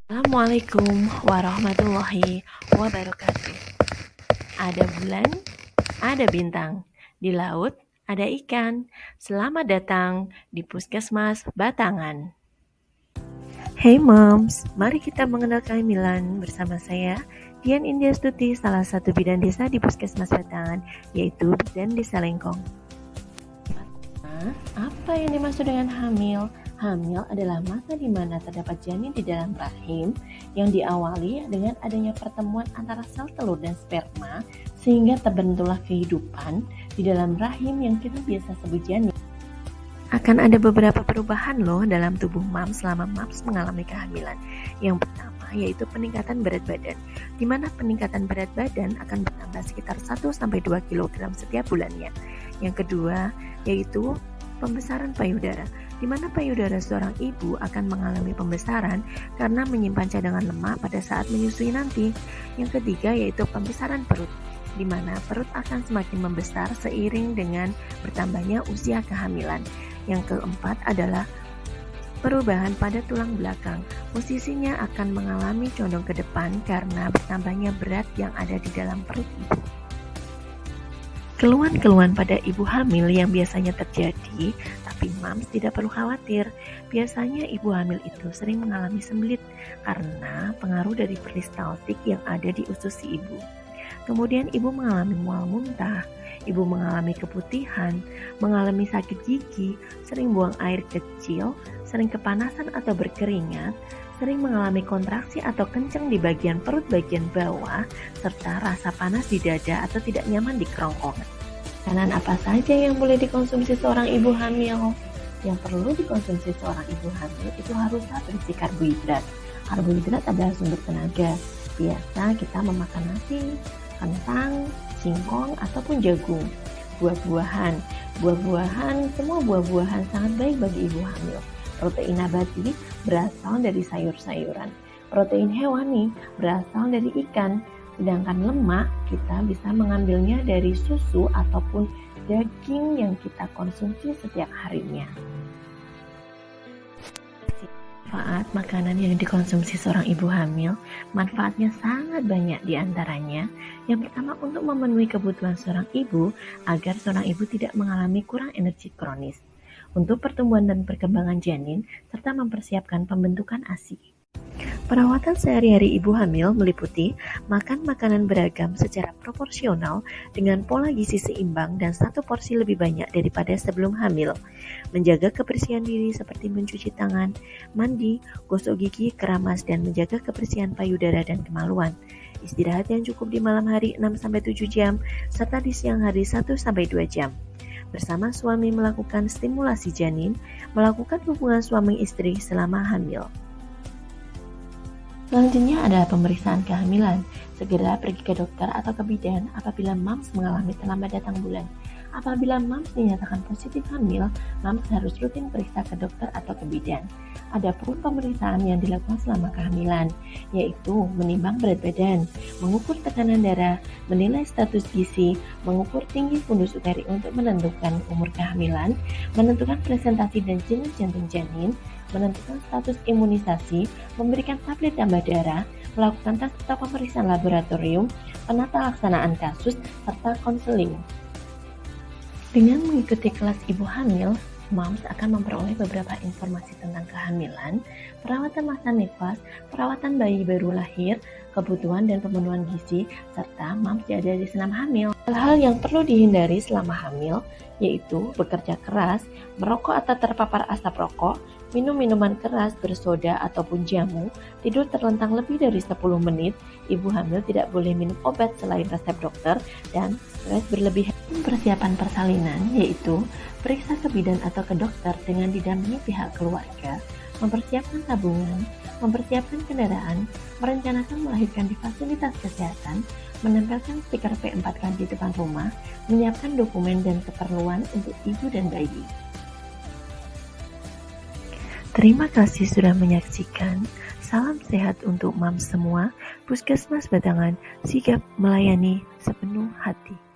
Assalamualaikum warahmatullahi wabarakatuh. Ada bulan, ada bintang. Di laut, ada ikan. Selamat datang di Puskesmas Batangan. Hey moms, mari kita mengenal kehamilan bersama saya, Dian Indiastuti, salah satu bidan desa di Puskesmas Batangan, yaitu Bidan Desa Lengkong. Apa yang dimaksud dengan hamil? Hamil adalah masa di mana terdapat janin di dalam rahim yang diawali dengan adanya pertemuan antara sel telur dan sperma sehingga terbentuklah kehidupan di dalam rahim yang kita biasa sebut janin. Akan ada beberapa perubahan loh dalam tubuh mams selama mams mengalami kehamilan. Yang pertama yaitu peningkatan berat badan, di mana peningkatan berat badan akan bertambah sekitar 1-2 kg setiap bulannya. Yang kedua yaitu pembesaran payudara, di mana payudara seorang ibu akan mengalami pembesaran karena menyimpan cadangan lemak pada saat menyusui nanti. Yang ketiga yaitu pembesaran perut, di mana perut akan semakin membesar seiring dengan bertambahnya usia kehamilan. Yang keempat adalah perubahan pada tulang belakang. Posisinya akan mengalami condong ke depan karena bertambahnya berat yang ada di dalam perut ibu. Keluhan-keluhan pada ibu hamil yang biasanya terjadi, tapi mams tidak perlu khawatir. Biasanya ibu hamil itu sering mengalami sembelit karena pengaruh dari peristaltik yang ada di usus si ibu. Kemudian ibu mengalami mual muntah, ibu mengalami keputihan, mengalami sakit gigi, sering buang air kecil, sering kepanasan atau berkeringat, sering mengalami kontraksi atau kencang di bagian perut bagian bawah, serta rasa panas di dada atau tidak nyaman di kerongkongan. Makanan apa saja yang boleh dikonsumsi seorang ibu hamil? Yang perlu dikonsumsi seorang ibu hamil itu haruslah berisi karbohidrat. Karbohidrat adalah sumber tenaga. Biasa kita memakan nasi, kentang, singkong, ataupun jagung. Buah-buahan, semua buah-buahan sangat baik bagi ibu hamil. Protein nabati berasal dari sayur-sayuran. Protein hewani berasal dari ikan. Sedangkan lemak kita bisa mengambilnya dari susu ataupun daging yang kita konsumsi setiap harinya. Manfaat makanan yang dikonsumsi seorang ibu hamil, manfaatnya sangat banyak diantaranya. Yang pertama untuk memenuhi kebutuhan seorang ibu agar seorang ibu tidak mengalami kurang energi kronis, untuk pertumbuhan dan perkembangan janin, serta mempersiapkan pembentukan ASI. Perawatan sehari-hari ibu hamil meliputi makan makanan beragam secara proporsional dengan pola gizi seimbang dan satu porsi lebih banyak daripada sebelum hamil. Menjaga kebersihan diri seperti mencuci tangan, mandi, gosok gigi, keramas, dan menjaga kebersihan payudara dan kemaluan. Istirahat yang cukup di malam hari 6-7 jam, serta di siang hari 1-2 jam. Bersama suami melakukan stimulasi janin, melakukan hubungan suami istri selama hamil. Selanjutnya adalah pemeriksaan kehamilan. Segera pergi ke dokter atau ke bidan apabila mams mengalami terlambat datang bulan. Apabila mams dinyatakan positif hamil, mams harus rutin periksa ke dokter atau ke bidan. Adapun pemeriksaan yang dilakukan selama kehamilan, yaitu menimbang berat badan, mengukur tekanan darah, menilai status gizi, mengukur tinggi fundus uteri untuk menentukan umur kehamilan, menentukan presentasi dan jenis jantung janin, menentukan status imunisasi, memberikan tablet tambah darah, melakukan tes atau pemeriksaan laboratorium, penata laksanaan kasus, serta konseling. Dengan mengikuti kelas ibu hamil, mams akan memperoleh beberapa informasi tentang kehamilan, perawatan masa nifas, perawatan bayi baru lahir, kebutuhan dan pemenuhan gizi, serta mams ada di senam hamil. Hal-hal yang perlu dihindari selama hamil yaitu bekerja keras, merokok atau terpapar asap rokok, minum minuman keras bersoda ataupun jamu, tidur terlentang lebih dari 10 menit, ibu hamil tidak boleh minum obat selain resep dokter, dan stres berlebihan. Persiapan persalinan yaitu periksa ke bidan atau ke dokter dengan didampingi pihak keluarga, mempersiapkan tabungan, mempersiapkan kendaraan, merencanakan melahirkan di fasilitas kesehatan, menempelkan stiker P4K di depan rumah, menyiapkan dokumen dan keperluan untuk ibu dan bayi. Terima kasih sudah menyaksikan. Salam sehat untuk mams semua. Puskesmas Batangan sigap melayani sepenuh hati.